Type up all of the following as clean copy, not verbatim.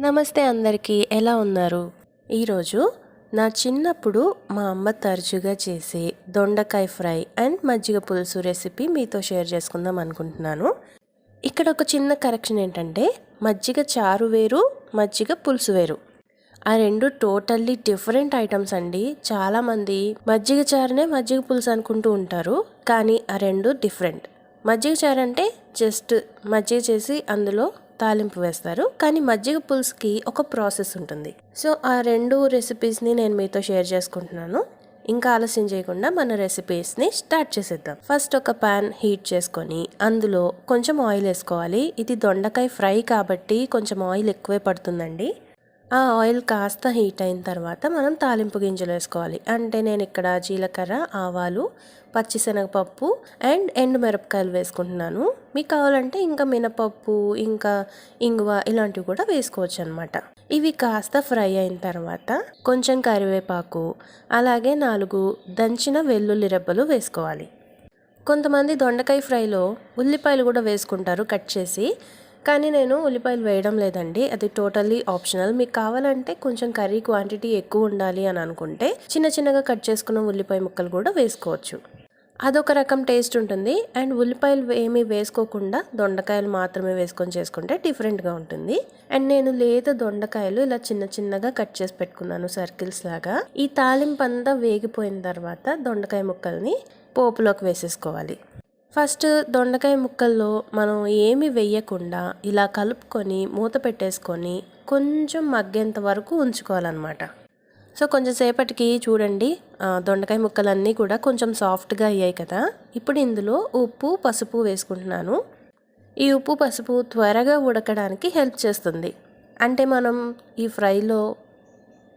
నమస్తే అందరికీ, ఎలా ఉన్నారు? ఈరోజు నా చిన్నప్పుడు మా అమ్మ తరచుగా చేసే దొండకాయ ఫ్రై అండ్ మజ్జిగ పులుసు రెసిపీ మీతో షేర్ చేసుకుందాం అనుకుంటున్నాను. ఇక్కడ ఒక చిన్న కరెక్షన్ ఏంటంటే, మజ్జిగ చారు వేరు, మజ్జిగ పులుసు వేరు. ఆ రెండు టోటల్లీ డిఫరెంట్ ఐటమ్స్ అండి. చాలామంది మజ్జిగ చారునే మజ్జిగ పులుసు అనుకుంటూ ఉంటారు, కానీ ఆ రెండు డిఫరెంట్. మజ్జిగ చారు అంటే జస్ట్ మజ్జిగ చేసి అందులో తాలింపు వేస్తారు, కానీ మజ్జిగ పులుసుకి ఒక ప్రాసెస్ ఉంటుంది. సో ఆ రెండు రెసిపీస్ని నేను మీతో షేర్ చేసుకుంటున్నాను. ఇంకా ఆలస్యం చేయకుండా మన రెసిపీస్ని స్టార్ట్ చేసేద్దాం. ఫస్ట్ ఒక ప్యాన్ హీట్ చేసుకొని అందులో కొంచెం ఆయిల్ వేసుకోవాలి. ఇది దొండకాయ ఫ్రై కాబట్టి కొంచెం ఆయిల్ ఎక్కువే పడుతుందండి. ఆ ఆయిల్ కాస్త హీట్ అయిన తర్వాత మనం తాలింపు గింజలు వేసుకోవాలి. అంటే నేను ఇక్కడ జీలకర్ర, ఆవాలు, పచ్చిశనగపప్పు అండ్ ఎండుమిరపకాయలు వేసుకుంటున్నాను. మీకు కావాలంటే ఇంకా మినపప్పు, ఇంకా ఇంగువ ఇలాంటివి కూడా వేసుకోవచ్చు అనమాట. ఇవి కాస్త ఫ్రై అయిన తర్వాత కొంచెం కరివేపాకు, అలాగే 4 దంచిన వెల్లుల్లి రెబ్బలు వేసుకోవాలి. కొంతమంది దొండకాయ ఫ్రైలో ఉల్లిపాయలు కూడా వేసుకుంటారు కట్ చేసి, కానీ నేను ఉల్లిపాయలు వేయడం లేదండి. అది టోటల్లీ ఆప్షనల్. మీకు కావాలంటే కొంచెం కర్రీ క్వాంటిటీ ఎక్కువ ఉండాలి అని అనుకుంటే చిన్న చిన్నగా కట్ చేసుకున్న ఉల్లిపాయ ముక్కలు కూడా వేసుకోవచ్చు. అదొక రకం టేస్ట్ ఉంటుంది. అండ్ ఉల్లిపాయలు ఏమీ వేసుకోకుండా దొండకాయలు మాత్రమే వేసుకొని చేసుకుంటే డిఫరెంట్గా ఉంటుంది. అండ్ నేను లేత దొండకాయలు ఇలా చిన్న చిన్నగా కట్ చేసి పెట్టుకున్నాను సర్కిల్స్ లాగా. ఈ తాలింపు అంతా వేగిపోయిన తర్వాత దొండకాయ ముక్కల్ని పోపులోకి వేసేసుకోవాలి. ఫస్ట్ దొండకాయ ముక్కల్లో మనం ఏమి వేయకుండా ఇలా కలుపుకొని మూత పెట్టేసుకొని కొంచెం మగ్గేంత వరకు ఉంచుకోవాలన్నమాట. సో కొంచెం సేపటికి చూడండి, దొండకాయ ముక్కలన్నీ కూడా కొంచెం సాఫ్ట్గా అయ్యాయి కదా. ఇప్పుడు ఇందులో ఉప్పు, పసుపు వేసుకుంటున్నాను. ఈ ఉప్పు, పసుపు త్వరగా ఉడకడానికి హెల్ప్ చేస్తుంది. అంటే మనం ఈ ఫ్రైలో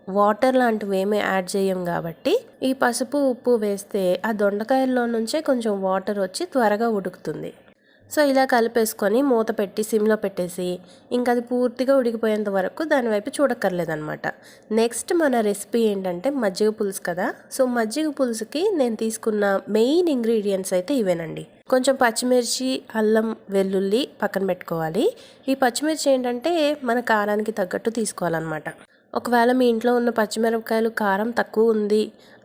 వాటర్ లాంటివి ఏమీ యాడ్ చేయం కాబట్టి ఈ పసుపు, ఉప్పు వేస్తే ఆ దొండకాయల్లో నుంచే కొంచెం వాటర్ వచ్చి త్వరగా ఉడుకుతుంది. సో ఇలా కలిపేసుకొని మూత పెట్టి సిమ్లో పెట్టేసి ఇంకా అది పూర్తిగా ఉడికిపోయేంత వరకు దాని వైపు చూడక్కర్లేదనమాట. నెక్స్ట్ మన రెసిపీ ఏంటంటే మజ్జిగ పులుసు కదా. సో మజ్జిగ పులుసుకి నేను తీసుకున్న మెయిన్ ఇంగ్రీడియంట్స్ అయితే ఇవేనండి. కొంచెం పచ్చిమిర్చి, అల్లం, వెల్లుల్లి పక్కన పెట్టుకోవాలి. ఈ పచ్చిమిర్చి ఏంటంటే మన కారానికి తగ్గట్టు తీసుకోవాలన్నమాట. ఒకవేళ మీ ఇంట్లో ఉన్న పచ్చిమిరపకాయలు కారం తక్కువ ఉంది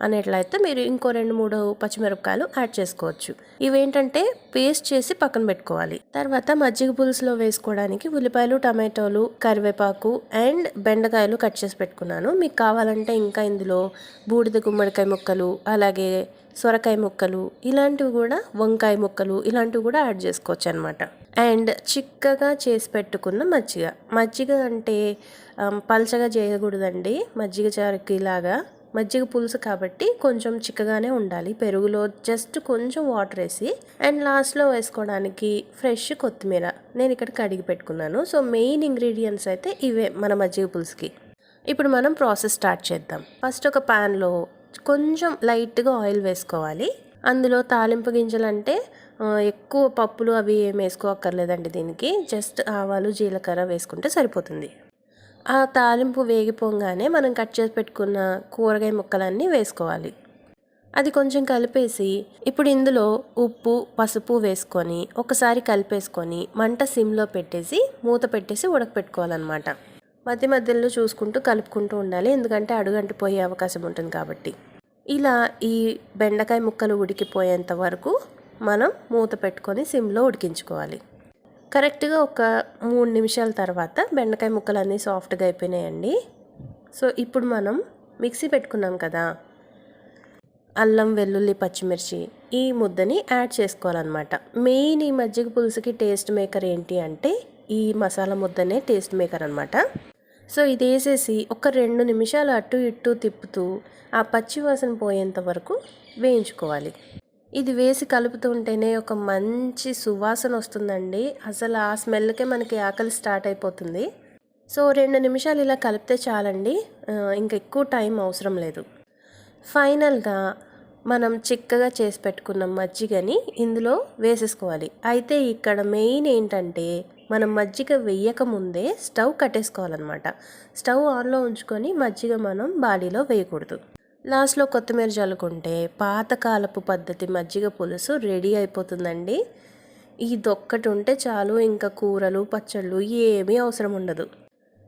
అనేట్లయితే మీరు ఇంకో 2-3 పచ్చిమిరపకాయలు యాడ్ చేసుకోవచ్చు. ఇవేంటంటే పేస్ట్ చేసి పక్కన పెట్టుకోవాలి. తర్వాత మజ్జిగ పులుసులో వేసుకోవడానికి ఉల్లిపాయలు, టమాటోలు, కరివేపాకు అండ్ బెండకాయలు కట్ చేసి పెట్టుకున్నాను. మీకు కావాలంటే ఇంకా ఇందులో బూడిద గుమ్మడికాయ ముక్కలు, అలాగే సొరకాయ ముక్కలు, ఇలాంటివి కూడా, వంకాయ ముక్కలు ఇలాంటివి కూడా యాడ్ చేసుకోవచ్చు అనమాట. అండ్ చిక్కగా చేసి పెట్టుకున్న మజ్జిగ అంటే పల్చగా చేయకూడదండి. మజ్జిగ చారుకి లాగా మజ్జిగ పులుసు కాబట్టి కొంచెం చిక్కగానే ఉండాలి. పెరుగులో జస్ట్ కొంచెం వాటర్ వేసి అండ్ లాస్ట్లో వేసుకోవడానికి ఫ్రెష్ కొత్తిమీర నేను ఇక్కడ కడిగి పెట్టుకున్నాను. సో మెయిన్ ఇంగ్రీడియంట్స్ అయితే ఇవే మన మజ్జిగ పులుసుకి. ఇప్పుడు మనం ప్రాసెస్ స్టార్ట్ చేద్దాం. ఫస్ట్ ఒక ప్యాన్లో కొంచెం లైట్గా ఆయిల్ వేసుకోవాలి. అందులో తాలింపు గింజలు అంటే ఎక్కువ పప్పులు అవి ఏమి వేసుకోక్కర్లేదండి. దీనికి జస్ట్ ఆవాలు, జీలకర్ర వేసుకుంటే సరిపోతుంది. ఆ తాలింపు వేగిపోగానే మనం కట్ చేసి పెట్టుకున్న కూరగాయ ముక్కలన్నీ వేసుకోవాలి. అది కొంచెం కలిపేసి ఇప్పుడు ఇందులో ఉప్పు, పసుపు వేసుకొని ఒకసారి కలిపేసుకొని మంట సిమ్లో పెట్టేసి మూత పెట్టేసి ఉడకపెట్టుకోవాలన్నమాట. మధ్య మధ్యలో చూసుకుంటూ కలుపుకుంటూ ఉండాలి, ఎందుకంటే అడుగంటిపోయే అవకాశం ఉంటుంది కాబట్టి. ఇలా ఈ బెండకాయ ముక్కలు ఉడికిపోయేంత వరకు మనం మూత పెట్టుకొని సిమ్లో ఉడికించుకోవాలి. కరెక్ట్గా ఒక 3 నిమిషాల తర్వాత బెండకాయ ముక్కలు అన్నీ సాఫ్ట్గా అయిపోయినాయండి. సో ఇప్పుడు మనం మిక్సీ పెట్టుకున్నాం కదా అల్లం, వెల్లుల్లి, పచ్చిమిర్చి, ఈ ముద్దని యాడ్ చేసుకోవాలన్నమాట. మెయిన్ ఈ మజ్జిగ పులుసుకి టేస్ట్ మేకర్ ఏంటి అంటే ఈ మసాలా ముద్దనే టేస్ట్ మేకర్ అనమాట. సో ఇది వేసేసి ఒక 2 నిమిషాలు అటు ఇటు తిప్పుతూ ఆ పచ్చి వాసన పోయేంత వరకు వేయించుకోవాలి. ఇది వేసి కలుపుతుంటేనే ఒక మంచి సువాసన వస్తుందండి. అసలు ఆ స్మెల్కే మనకి ఆకలి స్టార్ట్ అయిపోతుంది. సో 2 నిమిషాలు ఇలా కలిపితే చాలండి, ఇంకా ఎక్కువ టైం అవసరం లేదు. ఫైనల్గా మనం చిక్కగా చేసి పెట్టుకున్న మజ్జిగని ఇందులో వేసేసుకోవాలి. అయితే ఇక్కడ మెయిన్ ఏంటంటే మనం మజ్జిగ వేయక ముందే స్టవ్ కట్టేసుకోవాలన్నమాట. స్టవ్ ఆన్లో ఉంచుకొని మజ్జిగ మనం బాడీలో వేయకూడదు. లాస్ట్లో కొత్తిమీర చల్లుకుంటే పాతకాలపు పద్ధతి మజ్జిగ పులుసు రెడీ అయిపోతుందండి. ఇదొక్కటి ఉంటే చాలు, ఇంకా కూరలు, పచ్చళ్ళు ఏమీ అవసరం ఉండదు.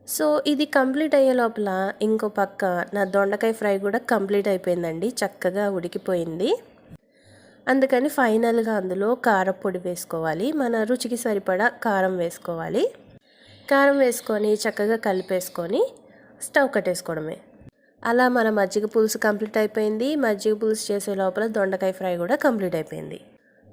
సో ఇది కంప్లీట్ అయ్యే లోపల ఇంకో పక్క నా దొండకాయ ఫ్రై కూడా కంప్లీట్ అయిపోయిందండి, చక్కగా ఉడికిపోయింది. అందుకని ఫైనల్గా అందులో కారపొడి వేసుకోవాలి, మన రుచికి సరిపడా కారం వేసుకోవాలి. కారం వేసుకొని చక్కగా కలిపేసుకొని స్టవ్ కట్టేసుకోవడమే. అలా మన మజ్జిగ పులుసు కంప్లీట్ అయిపోయింది. మజ్జిగ పులుసు చేసే లోపల దొండకాయ ఫ్రై కూడా కంప్లీట్ అయిపోయింది.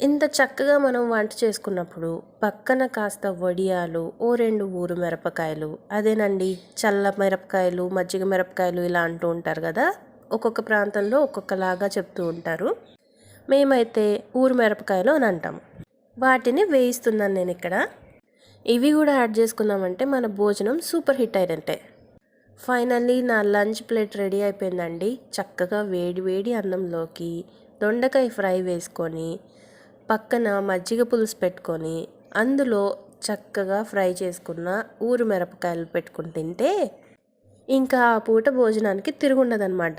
ఇంత చక్కగా మనం వంట చేసుకున్నప్పుడు పక్కన కాస్త వడియాలు, ఓ 2 ఊరు మిరపకాయలు, అదేనండి చల్ల మిరపకాయలు, మజ్జిగ మిరపకాయలు ఇలా అంటూ ఉంటారు కదా, ఒక్కొక్క ప్రాంతంలో ఒక్కొక్కలాగా చెప్తూ ఉంటారు. మేమైతే ఊరు మిరపకాయలు అని అంటాము. వాటిని వేయిస్తున్నాను నేను ఇక్కడ. ఇవి కూడా యాడ్ చేసుకున్నామంటే మన భోజనం సూపర్ హిట్ అయినట్టే. ఫైనల్లీ నా లంచ్ ప్లేట్ రెడీ అయిపోయిందండి. చక్కగా వేడి వేడి అన్నంలోకి దొండకాయ ఫ్రై వేసుకొని పక్కన మజ్జిగ పులుసు పెట్టుకొని అందులో చక్కగా ఫ్రై చేసుకున్న ఊరు మిరపకాయలు పెట్టుకుని తింటే ఇంకా ఆ పూట భోజనానికి తిరుగుండదనమాట.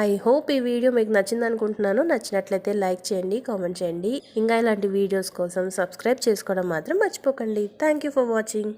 ఐ హోప్ ఈ వీడియో మీకు నచ్చింది అనుకుంటున్నాను. నచ్చినట్లయితే లైక్ చేయండి, కామెంట్ చేయండి. ఇంకా ఇలాంటి వీడియోస్ కోసం సబ్స్క్రైబ్ చేసుకోవడం మాత్రం మర్చిపోకండి. Thank you for watching.